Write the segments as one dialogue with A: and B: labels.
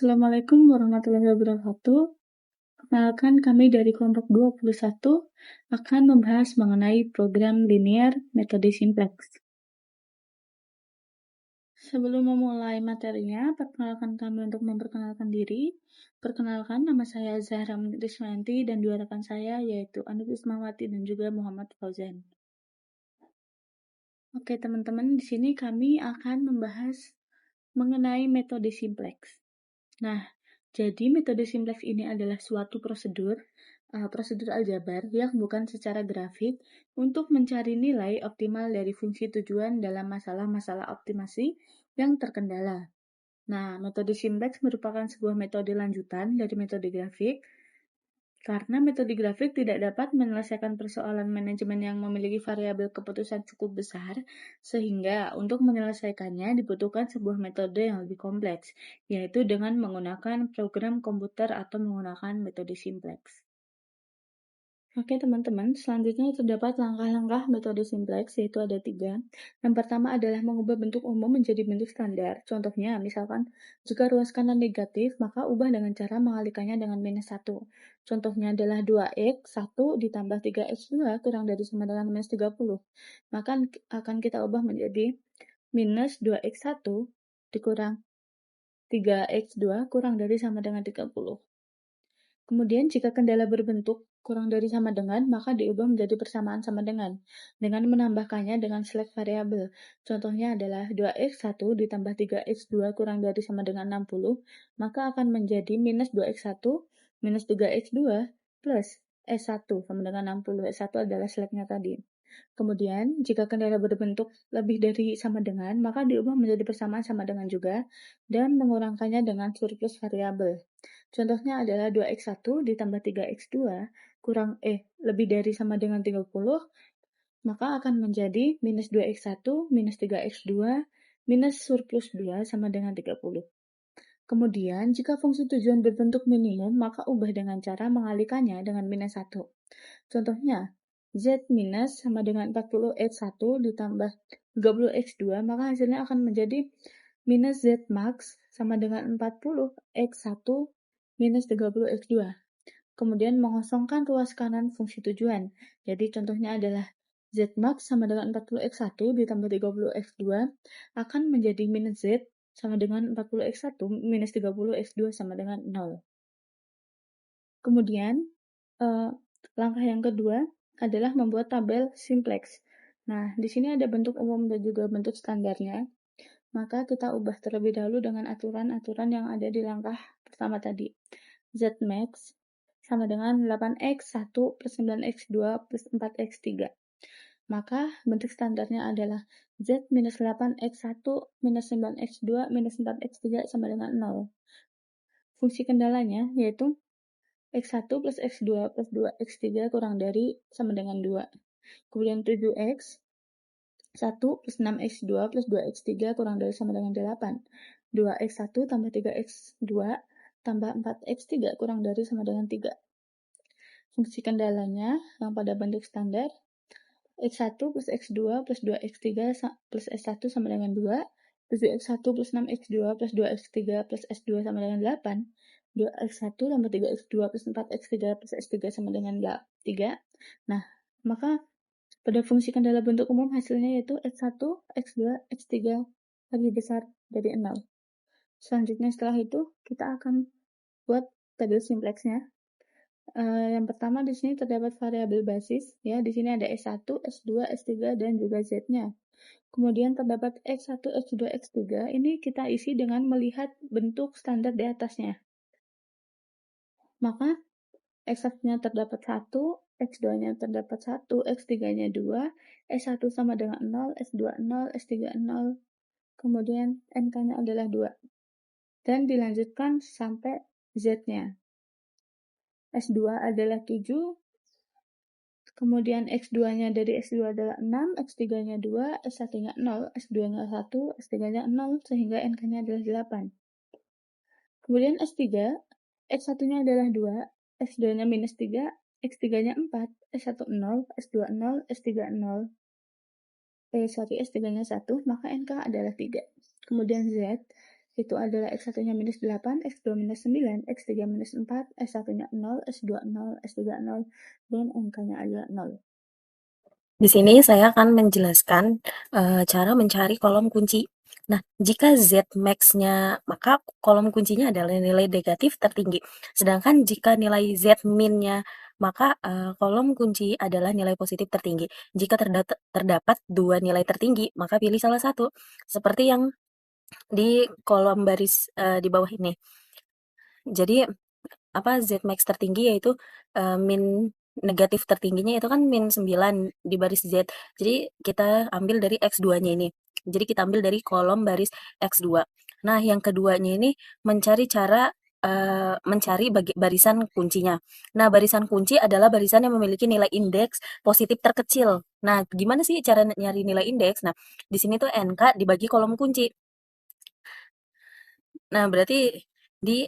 A: Assalamualaikum warahmatullahi wabarakatuh. Perkenalkan, kami dari kelompok 21 akan membahas mengenai program linear metode simplex. Sebelum memulai materinya, perkenalkan kami untuk memperkenalkan diri. Perkenalkan, nama saya Zahra Rismanti dan dua rekan saya yaitu Anut Ismawati dan juga Muhammad Fauzan. Oke teman-teman, di sini kami akan membahas mengenai metode simplex. Nah, jadi metode simplex ini adalah suatu prosedur aljabar yang bukan secara grafik untuk mencari nilai optimal dari fungsi tujuan dalam masalah-masalah optimasi yang terkendala. Nah, metode simplex merupakan sebuah metode lanjutan dari metode grafik karena metode grafik tidak dapat menyelesaikan persoalan manajemen yang memiliki variabel keputusan cukup besar, sehingga untuk menyelesaikannya dibutuhkan sebuah metode yang lebih kompleks, yaitu dengan menggunakan program komputer atau menggunakan metode simplex. Oke teman-teman, selanjutnya terdapat langkah-langkah metode simplex, yaitu ada 3. Yang pertama adalah mengubah bentuk umum menjadi bentuk standar. Contohnya, misalkan, jika ruas kanan negatif, maka ubah dengan cara mengalihkannya dengan minus 1. Contohnya adalah 2x, 1 ditambah 3x2 kurang dari sama dengan minus 30. Maka akan kita ubah menjadi minus 2x1 dikurang 3x2 kurang dari sama dengan 30. Kemudian jika kendala berbentuk kurang dari sama dengan, maka diubah menjadi persamaan sama dengan menambahkannya dengan select variabel. Contohnya adalah 2x1 ditambah 3x2 kurang dari sama dengan 60, maka akan menjadi minus 2x1 minus 3x2 plus S1 sama dengan 60. S1 adalah selectnya tadi. Kemudian, jika kendala berbentuk lebih dari sama dengan, maka diubah menjadi persamaan sama dengan juga, dan mengurangkannya dengan surplus variabel. Contohnya adalah 2x1 ditambah 3x2 lebih dari sama dengan 30, maka akan menjadi minus 2x1 minus 3x2 minus surplus 2 sama dengan 30. Kemudian, jika fungsi tujuan berbentuk minimum, maka ubah dengan cara mengalihkannya dengan minus 1. Contohnya, z minus sama dengan 40x1 ditambah 30x2, maka hasilnya akan menjadi minus z max sama dengan 40x1 minus 30x2. Kemudian mengosongkan ruas kanan fungsi tujuan. Jadi contohnya adalah z max sama dengan 40x1 ditambah 30x2 akan menjadi minus z sama dengan 40x1 minus 30x2 sama dengan 0. Kemudian langkah yang kedua adalah membuat tabel simplex. Nah, di sini ada bentuk umum dan juga bentuk standarnya. Maka kita ubah terlebih dahulu dengan aturan-aturan yang ada di langkah pertama tadi. Zmax sama dengan 8x1 plus 9x2 plus 4x3. Maka bentuk standarnya adalah z minus 8x1 minus 9x2 minus 4x3 sama dengan 0. Fungsi kendalanya yaitu x1 plus x2 plus 2x3 kurang dari sama dengan 2. Kemudian 7x 1 plus 6x2 plus 2x3 kurang dari sama dengan 8. 2x1 tambah 3x2 tambah 4x3 kurang dari sama dengan 3. Fungsi kendalanya yang pada bentuk standar x1 plus x2 plus 2x3 plus s1 sama dengan 2, 7x1 plus 6x2 plus 2x3 plus s2 sama dengan 8, 2x1 tambah 3x2 plus 4x3 plus s3 sama dengan 3. Nah, maka pada fungsi kendala bentuk umum hasilnya yaitu x1, x2, x3 lebih besar dari 0. Selanjutnya setelah itu kita akan buat tabel simplexnya. Yang pertama di sini terdapat variabel basis, ya. Di sini ada S1, S2, S3 dan juga Z-nya. Kemudian terdapat X1, X2, X3. Ini kita isi dengan melihat bentuk standar di atasnya. Maka X1-nya terdapat 1, X2-nya terdapat 1, X3-nya 2, S1 sama dengan 0, S2 0, S3 0. Kemudian NK-nya adalah 2. Dan dilanjutkan sampai Z-nya. S2 adalah 7, kemudian X2-nya dari S2 adalah 6, X3-nya 2, S1-nya 0, S2-nya 1, S3-nya 0, sehingga NK-nya adalah 8. Kemudian S3, X1-nya adalah 2, S2-nya minus 3, X3-nya 4, S1 0, S2 0, S3 0. S3-nya 1, maka NK adalah 3. Kemudian Z, itu adalah X1-nya minus 8, X2 minus 9, X3 minus 4, S1-nya 0, S2 0, S3 0, dan angkanya adalah 0.
B: Di sini saya akan menjelaskan cara mencari kolom kunci. Nah, jika Z max-nya, maka kolom kuncinya adalah nilai negatif tertinggi. Sedangkan jika nilai Z min-nya, maka kolom kunci adalah nilai positif tertinggi. Jika terdapat dua nilai tertinggi, maka pilih salah satu. Seperti yang di kolom baris di bawah ini. Jadi Z max tertinggi yaitu min negatif tertingginya itu kan min 9 di baris Z. Jadi kita ambil dari X2-nya ini. Jadi kita ambil dari kolom baris X2. Nah, yang keduanya ini mencari cara mencari barisan kuncinya. Nah, barisan kunci adalah barisan yang memiliki nilai indeks positif terkecil. Nah, gimana sih cara nyari nilai indeks? Nah, di sini tuh NK dibagi kolom kunci. Nah, berarti di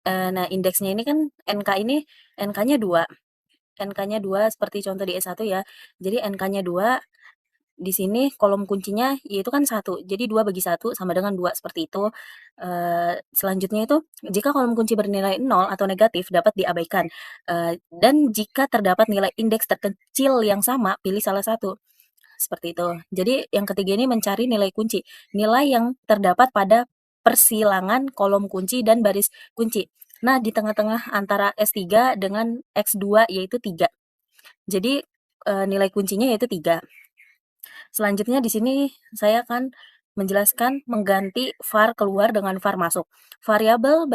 B: nah indeksnya ini kan NK-nya 2. NK-nya 2 seperti contoh di S1 ya. Jadi NK-nya 2, di sini kolom kuncinya yaitu kan 1. Jadi 2 bagi 1 sama dengan 2 seperti itu. Selanjutnya itu jika kolom kunci bernilai 0 atau negatif dapat diabaikan. Dan jika terdapat nilai indeks terkecil yang sama, pilih salah satu. Seperti itu. Jadi yang ketiga ini mencari nilai kunci. Nilai yang terdapat pada persilangan kolom kunci dan baris kunci. Nah, di tengah-tengah antara S3 dengan X2 yaitu 3. Jadi nilai kuncinya yaitu 3. Selanjutnya di sini saya akan menjelaskan mengganti var keluar dengan var masuk. Variabel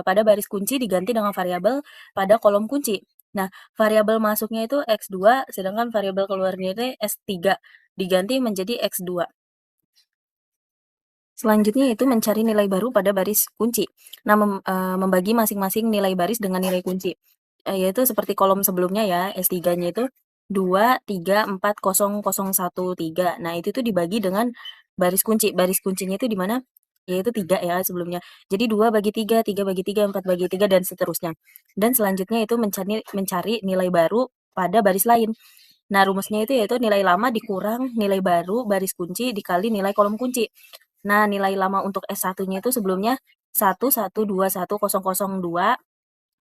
B: pada baris kunci diganti dengan variabel pada kolom kunci. Nah, variabel masuknya itu X2, sedangkan variabel keluarnya itu S3, diganti menjadi X2. Selanjutnya itu mencari nilai baru pada baris kunci. Nah, membagi masing-masing nilai baris dengan nilai kunci. Yaitu seperti kolom sebelumnya ya, S3-nya itu 2, 3, 4, 0, 0, 1, 3. Nah, itu tuh dibagi dengan baris kunci. Baris kuncinya itu di mana? Yaitu 3 ya sebelumnya. Jadi 2 bagi 3, 3 bagi 3, 4 bagi 3, dan seterusnya. Dan selanjutnya itu mencari nilai baru pada baris lain. Nah, rumusnya itu yaitu nilai lama dikurang nilai baru baris kunci dikali nilai kolom kunci. Nah, nilai lama untuk S1-nya itu sebelumnya 1, 1, 2, 1, 0, 0, 2.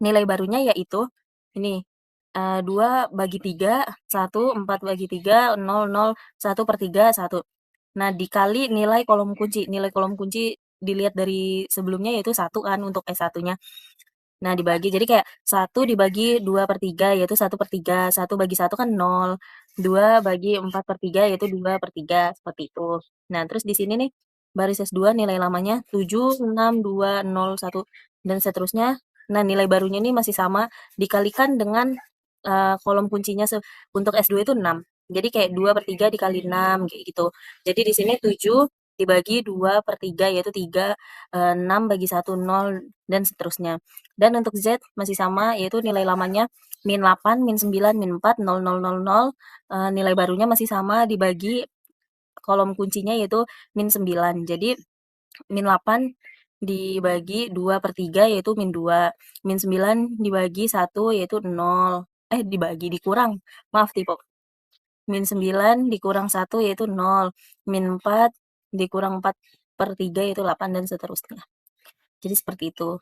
B: Nilai barunya yaitu ini 2 bagi 3, 1, 4 bagi 3, 0, 0, 1/3, 1. Nah, dikali nilai kolom kunci. Nilai kolom kunci dilihat dari sebelumnya yaitu 1 kan untuk S1-nya. Nah, dibagi. Jadi kayak 1 dibagi 2/3 yaitu 1/3. 1 bagi 1 kan 0. 2 bagi 4/3 yaitu 2/3, seperti itu. Nah, terus di sini nih baris S2 nilai lamanya 7, 6, 2, 0, 1, dan seterusnya. Nah, nilai barunya ini masih sama dikalikan dengan kolom kuncinya untuk S2 itu 6. Jadi kayak 2/3 dikali 6 kayak gitu. Jadi di sini 7 dibagi 2/3 yaitu 3, 6 bagi 1 0, dan seterusnya. Dan untuk Z masih sama, yaitu nilai lamanya min 8, min 9, min 4, 0, 0, 0, 0. Nilai barunya masih sama dibagi kolom kuncinya yaitu min 9. Jadi min 8 dibagi 2/3 yaitu min 2. Min 9 dibagi 1 yaitu 0. Dikurang. Maaf tipe. Min 9 dikurang 1 yaitu 0. Min 4 dikurang 4/3 yaitu 8, dan seterusnya. Jadi seperti itu.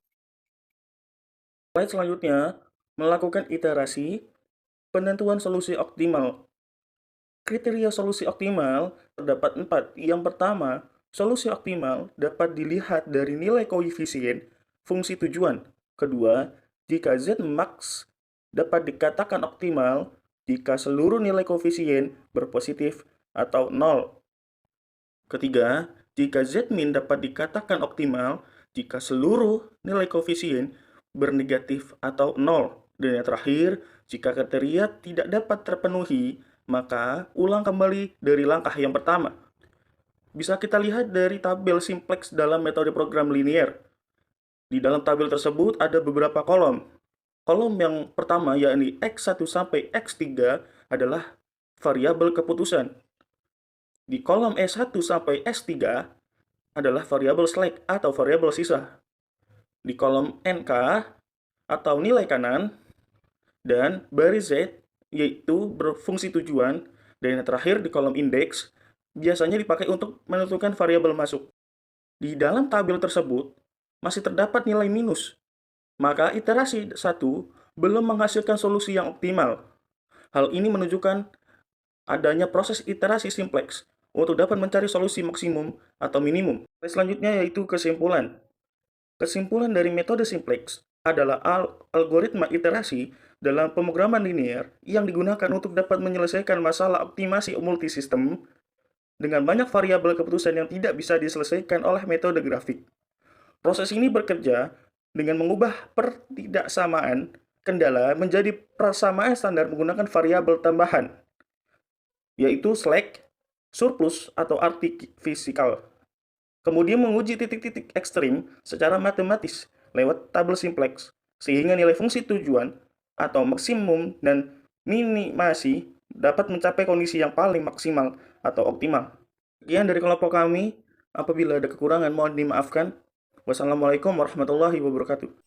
C: Slide selanjutnya, melakukan iterasi penentuan solusi optimal. Kriteria solusi optimal terdapat 4. Yang pertama, solusi optimal dapat dilihat dari nilai koefisien fungsi tujuan. Kedua, jika Z max dapat dikatakan optimal jika seluruh nilai koefisien berpositif atau 0. Ketiga, jika Z min dapat dikatakan optimal jika seluruh nilai koefisien bernegatif atau 0. Dan yang terakhir, jika kriteria tidak dapat terpenuhi, maka ulang kembali dari langkah yang pertama. Bisa kita lihat dari tabel simplex dalam metode program linear. Di dalam tabel tersebut ada beberapa kolom. Kolom yang pertama yakni X1 sampai X3 adalah variabel keputusan. Di kolom S1 sampai S3 adalah variabel slack atau variabel sisa. Di kolom NK atau nilai kanan, dan baris Z yaitu berfungsi tujuan, dan yang terakhir di kolom indeks biasanya dipakai untuk menentukan variabel masuk. Di dalam tabel tersebut masih terdapat nilai minus, maka iterasi 1 belum menghasilkan solusi yang optimal. Hal ini menunjukkan adanya proses iterasi simplex untuk dapat mencari solusi maksimum atau minimum. Selanjutnya yaitu kesimpulan. Kesimpulan dari metode simplex adalah algoritma iterasi dalam pemrograman linear yang digunakan untuk dapat menyelesaikan masalah optimasi multisistem dengan banyak variabel keputusan yang tidak bisa diselesaikan oleh metode grafik. Proses ini bekerja dengan mengubah pertidaksamaan kendala menjadi persamaan standar menggunakan variabel tambahan, yaitu slack, surplus, atau arti fisikal. Kemudian menguji titik-titik ekstrim secara matematis lewat tabel simplex, sehingga nilai fungsi tujuan atau maksimum dan minimasi dapat mencapai kondisi yang paling maksimal atau optimal. Sekian dari kelompok kami. Apabila ada kekurangan mohon dimaafkan. Wassalamualaikum warahmatullahi wabarakatuh.